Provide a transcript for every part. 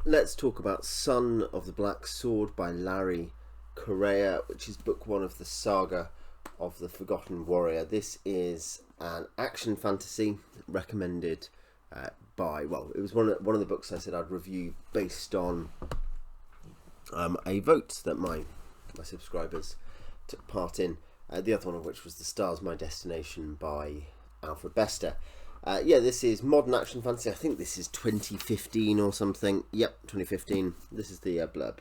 let's talk about Son of the Black Sword by Larry Correia, which is book one of the Saga of the Forgotten Warrior. This is an action fantasy recommended it was one of the books I said I'd review based on a vote that my subscribers took part in. The other one of which was The Stars My Destination by Alfred Bester. This is modern action fantasy. I think this is 2015 or something. Yep, 2015. This is the blurb.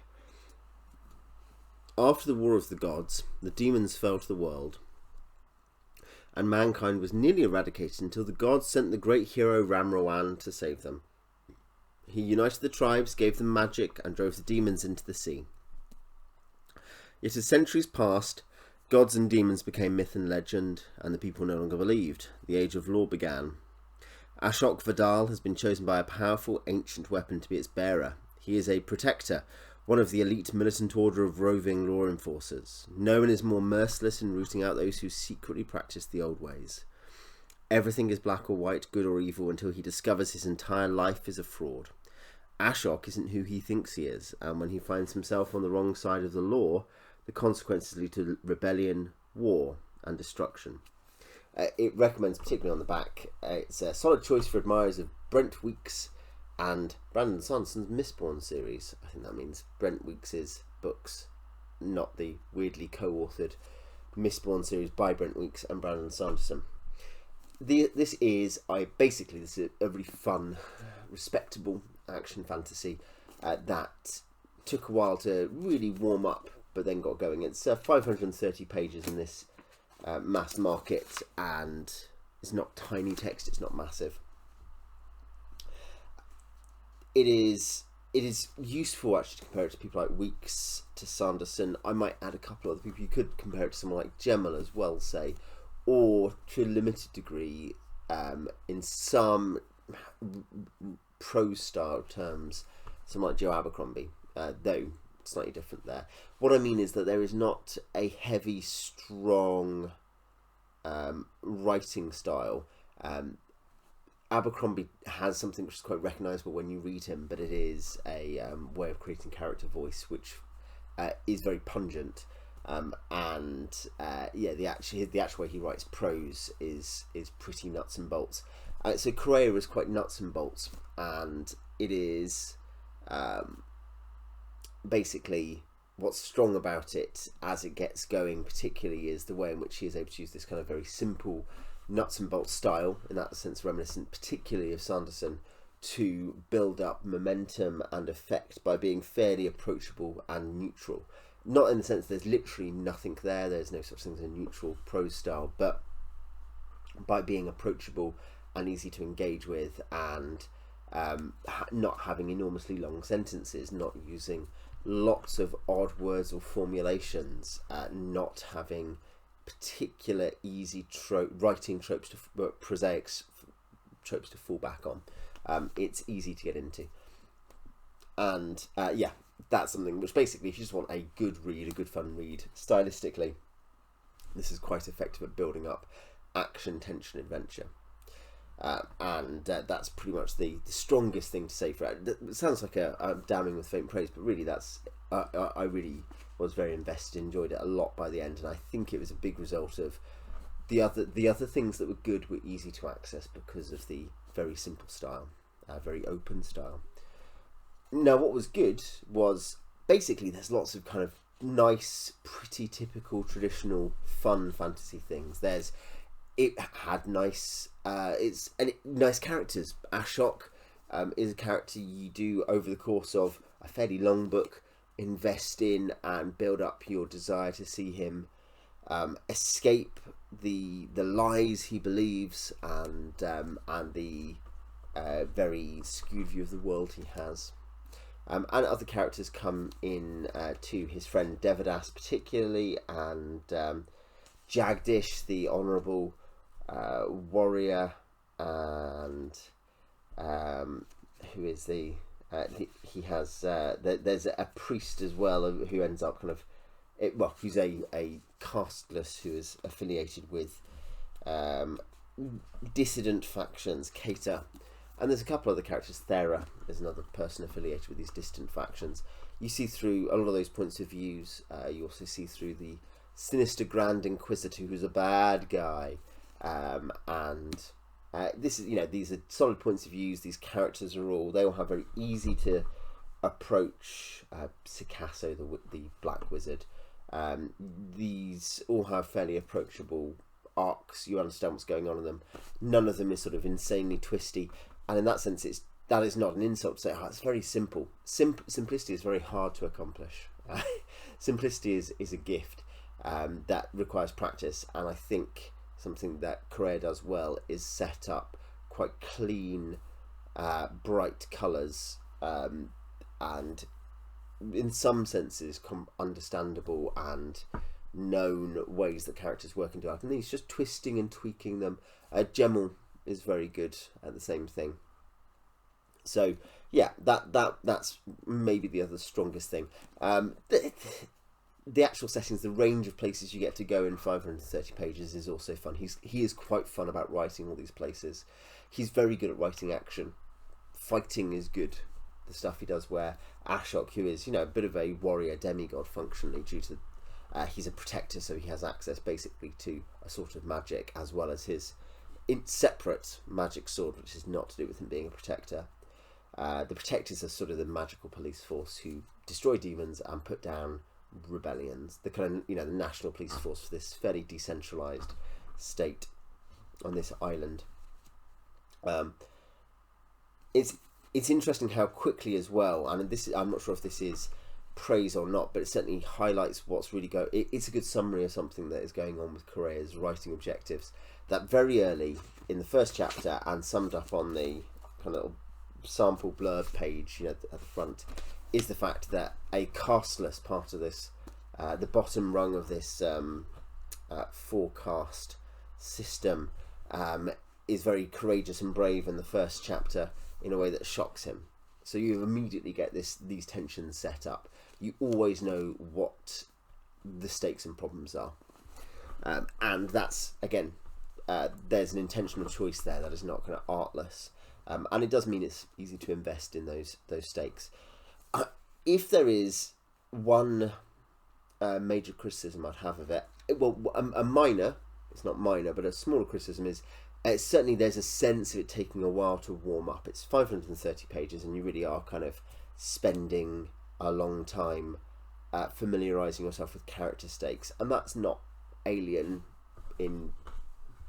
After the War of the Gods, the demons fell to the world, and mankind was nearly eradicated until the gods sent the great hero Ramrowan to save them. He united the tribes, gave them magic, and drove the demons into the sea. Yet as centuries passed, gods and demons became myth and legend, and the people no longer believed. The Age of Law began. Ashok Vadal has been chosen by a powerful ancient weapon to be its bearer. He is a protector, one of the elite militant order of roving law enforcers. No one is more merciless in rooting out those who secretly practice the old ways. Everything is black or white, good or evil, until he discovers his entire life is a fraud. Ashok isn't who he thinks he is, and when he finds himself on the wrong side of the law, the consequences lead to rebellion, war, and destruction. It recommends, particularly on the back, it's a solid choice for admirers of Brent Weeks and Brandon Sanderson's Mistborn series. I think that means Brent Weeks' books, not the weirdly co-authored Mistborn series by Brent Weeks and Brandon Sanderson. This is a really fun, respectable action fantasy that took a while to really warm up, but then got going. It's 530 pages in this mass market, and it's not tiny text, it's not massive. It is useful actually to compare it to people like Weeks, to Sanderson. I might add a couple of other people. You could compare it to someone like Gemmell as well, say, or to a limited degree in some prose style terms, someone like Joe Abercrombie, though slightly different there. What I mean is that there is not a heavy, strong writing style. Abercrombie has something which is quite recognisable when you read him, but it is a way of creating character voice which is very pungent. The actual way he writes prose is pretty nuts and bolts. So Correia is quite nuts and bolts, and it is basically what's strong about it as it gets going, particularly, is the way in which he is able to use this kind of very simple nuts and bolts style, in that sense reminiscent particularly of Sanderson, to build up momentum and effect by being fairly approachable and neutral. Not in the sense there's literally nothing there's no such thing as a neutral prose style, but by being approachable and easy to engage with, and not having enormously long sentences, not using lots of odd words or formulations, not having particular easy writing tropes, prosaic tropes to fall back on. It's easy to get into, and that's something which basically, if you just want a good read, a good fun read, stylistically, this is quite effective at building up action, tension, adventure. That's pretty much the strongest thing to say for it. It sounds like I'm damning with faint praise, but really I really was very invested, enjoyed it a lot by the end, and I think it was a big result of the other things that were good were easy to access because of the very simple style, very open style. Now, what was good was basically there's lots of kind of nice, pretty typical, traditional, fun fantasy things. It had nice characters. Ashok is a character you do, over the course of a fairly long book, invest in and build up your desire to see him escape the lies he believes, and the very skewed view of the world he has. And other characters come in to his friend Devadas particularly, and Jagdish, the honourable warrior, and who is he has there's a priest as well who ends up kind of who's a casteless who is affiliated with dissident factions, Keita, And there's a couple other characters. Thera is another person affiliated with these distant factions. You see through a lot of those points of views. You also see through the sinister Grand Inquisitor, who's a bad guy, and this is, these are solid points of views. These characters they all have very easy to approach. Sicasso, the Black Wizard. These all have fairly approachable arcs. You understand what's going on in them. None of them is sort of insanely twisty, and in that sense, that is not an insult to say, it's very simple. Simplicity is very hard to accomplish. Simplicity is a gift that requires practice, and I think something that Correia does well is set up quite clean, bright colours, and in some senses understandable and known ways that characters work into art, and he's just twisting and tweaking them. Gemmel is very good at the same thing. So yeah, that's maybe the other strongest thing. The actual settings, the range of places you get to go in 530 pages is also fun. He is quite fun about writing all these places. He's very good at writing action. Fighting is good. The stuff he does where Ashok, who is a bit of a warrior demigod functionally, due to he's a protector, so he has access basically to a sort of magic as well as his separate magic sword, which is not to do with him being a protector. The protectors are sort of the magical police force who destroy demons and put down rebellions. The kind of the national police force for this fairly decentralized state on this island. It's interesting how quickly as well, and I'm not sure if this is praise or not, but it certainly highlights what's really it's a good summary of something that is going on with Correia's writing objectives. That very early in the first chapter, and summed up on the kind of sample blurb page at the front, is the fact that a casteless part of this, the bottom rung of this forecast system, is very courageous and brave in the first chapter in a way that shocks him. So you immediately get these tensions set up. You always know what the stakes and problems are, and that's again, there's an intentional choice there that is not kind of artless, and it does mean it's easy to invest in those stakes. If there is one major criticism I'd have of it, well, a minor, it's not minor, but a smaller criticism is certainly there's a sense of it taking a while to warm up. It's 530 pages, and you really are kind of spending a long time familiarising yourself with character stakes, and that's not alien in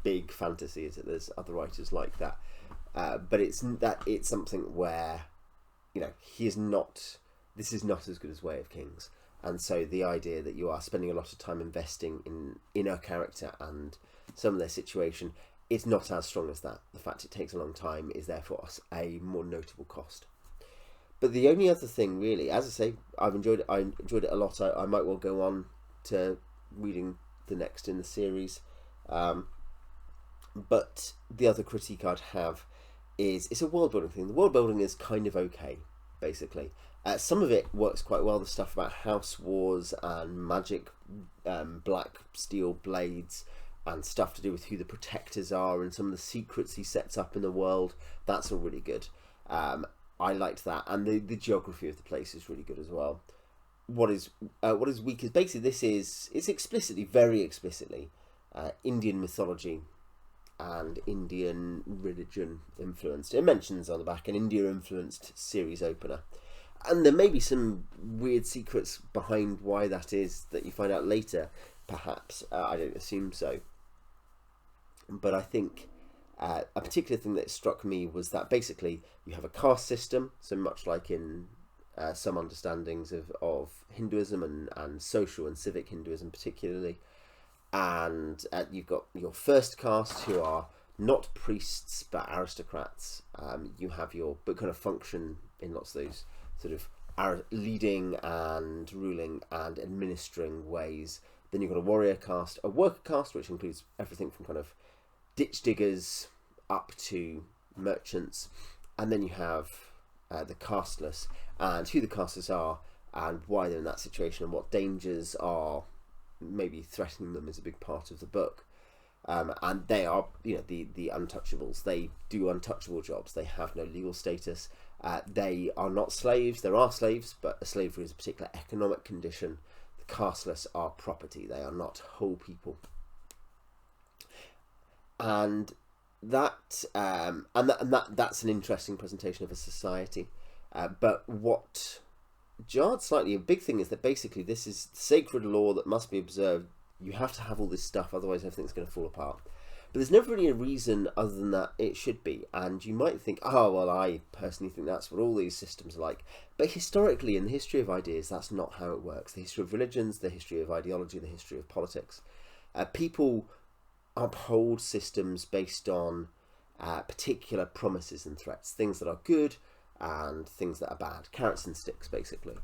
big fantasy, is it? There's other writers like that, but it's something where this is not as good as Way of Kings, and so the idea that you are spending a lot of time investing in a character and some of their situation, it's not as strong as that. The fact it takes a long time is therefore a more notable cost. But the only other thing really, as I say, I enjoyed it a lot. I might well go on to reading the next in the series. But the other critique I'd have is it's a world building thing. The world building is kind of okay, basically. Some of it works quite well. The stuff about house wars and magic, black steel blades, and stuff to do with who the protectors are and some of the secrets he sets up in the world, that's all really good. I liked that, and the geography of the place is really good as well. What is weak is basically it's very explicitly Indian mythology and Indian religion influenced. It mentions on the back an India influenced series opener, and there may be some weird secrets behind why that is that you find out later, perhaps. I don't assume so, but I think a particular thing that struck me was that basically you have a caste system, so much like in some understandings of Hinduism and social and civic Hinduism particularly, and you've got your first caste, who are not priests but aristocrats. You have but kind of function in lots of those sort of leading and ruling and administering ways. Then you've got a warrior caste, a worker caste, which includes everything from kind of ditch diggers up to merchants, and then you have the casteless, and who the casteless are and why they're in that situation and what dangers are maybe threatening them is a big part of the book. and they are, the untouchables. They do untouchable jobs. They have no legal status. They are not slaves. There are slaves, but a slavery is a particular economic condition. The casteless are property. They are not whole people. And that's an interesting presentation of a society. But what jarred slightly, a big thing, is that basically this is sacred law that must be observed. You have to have all this stuff, otherwise everything's going to fall apart. But there's never really a reason other than that it should be. And you might think, oh, well, I personally think that's what all these systems are like. But historically, in the history of ideas, that's not how it works. The history of religions, the history of ideology, the history of politics. People uphold systems based on particular promises and threats. Things that are good and things that are bad. Carrots and sticks, basically.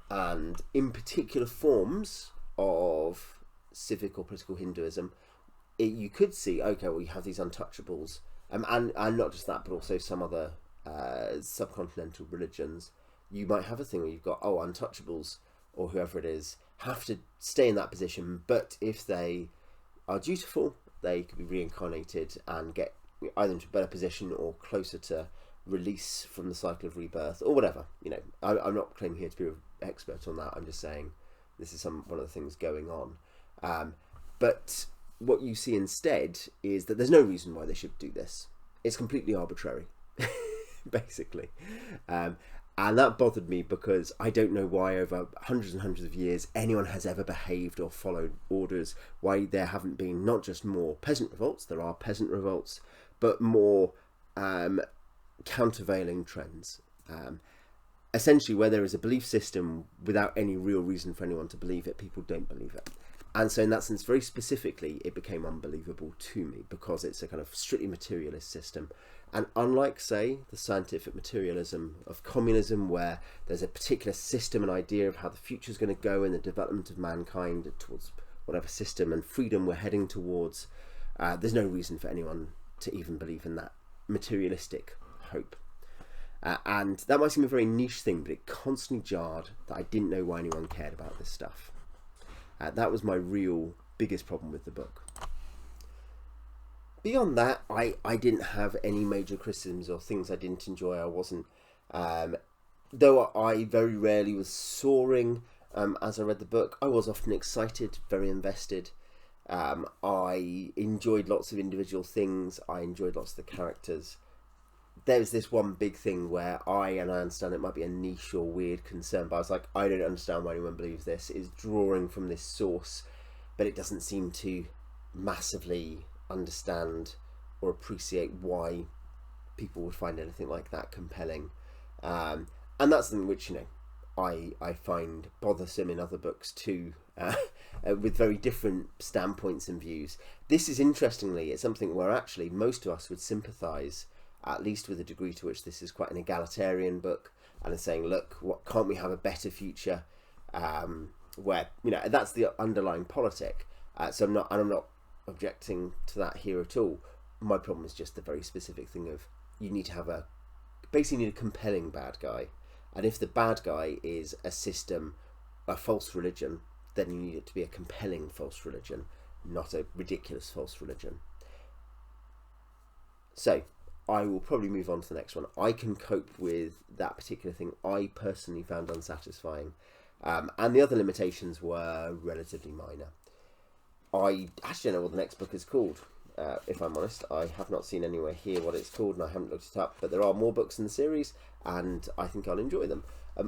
And in particular forms of civic or political Hinduism, you could see, okay, well, you have these untouchables, and not just that, but also some other subcontinental religions. You might have a thing where you've got, untouchables, or whoever it is, have to stay in that position, but if they are dutiful, they could be reincarnated and get either into a better position or closer to release from the cycle of rebirth, or whatever. I'm not claiming here to be an expert on that. I'm just saying this is one of the things going on. But what you see instead is that there's no reason why they should do this. It's completely arbitrary, basically. And that bothered me because I don't know why over hundreds and hundreds of years anyone has ever behaved or followed orders, why there haven't been not just more peasant revolts, there are peasant revolts, but more countervailing trends. Essentially, where there is a belief system without any real reason for anyone to believe it, people don't believe it. And so in that sense, very specifically, it became unbelievable to me because it's a kind of strictly materialist system. And unlike, say, the scientific materialism of communism, where there's a particular system and idea of how the future is going to go in the development of mankind towards whatever system and freedom we're heading towards, there's no reason for anyone to even believe in that materialistic hope. And that might seem a very niche thing, but it constantly jarred that I didn't know why anyone cared about this stuff. That was my real biggest problem with the book. Beyond that, I didn't have any major criticisms or things I didn't enjoy. I wasn't, though I very rarely was soaring as I read the book, I was often excited, very invested. I enjoyed lots of individual things. I enjoyed lots of the characters. There's this one big thing where I understand it might be a niche or weird concern, but I was like, I don't understand why anyone believes this. It's drawing from this source, but it doesn't seem to massively understand or appreciate why people would find anything like that compelling. And that's something which, I find bothersome in other books too, with very different standpoints and views. This is, interestingly, it's something where actually most of us would sympathise, at least with a degree to which this is quite an egalitarian book, and is saying, look, what can't we have a better future, where that's the underlying politic. So I'm not objecting to that here at all. My problem is just the very specific thing of you need to have basically need a compelling bad guy, and if the bad guy is a system, a false religion, then you need it to be a compelling false religion, not a ridiculous false religion. So I will probably move on to the next one. I can cope with that particular thing I personally found unsatisfying, and the other limitations were relatively minor. I actually don't know what the next book is called, if I'm honest. I have not seen anywhere here what it's called, and I haven't looked it up, but there are more books in the series, and I think I'll enjoy them.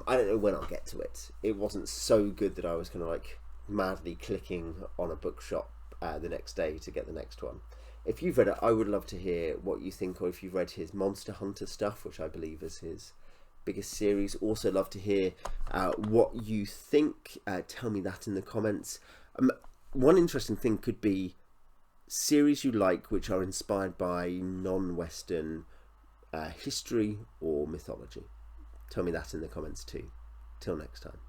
I don't know when I'll get to it. It wasn't so good that I was kind of like madly clicking on a bookshop the next day to get the next one. If you've read it, I would love to hear what you think, or if you've read his Monster Hunter stuff, which I believe is his biggest series. Also love to hear what you think. Tell me that in the comments. One interesting thing could be series you like which are inspired by non-Western history or mythology. Tell me that in the comments too. Till next time.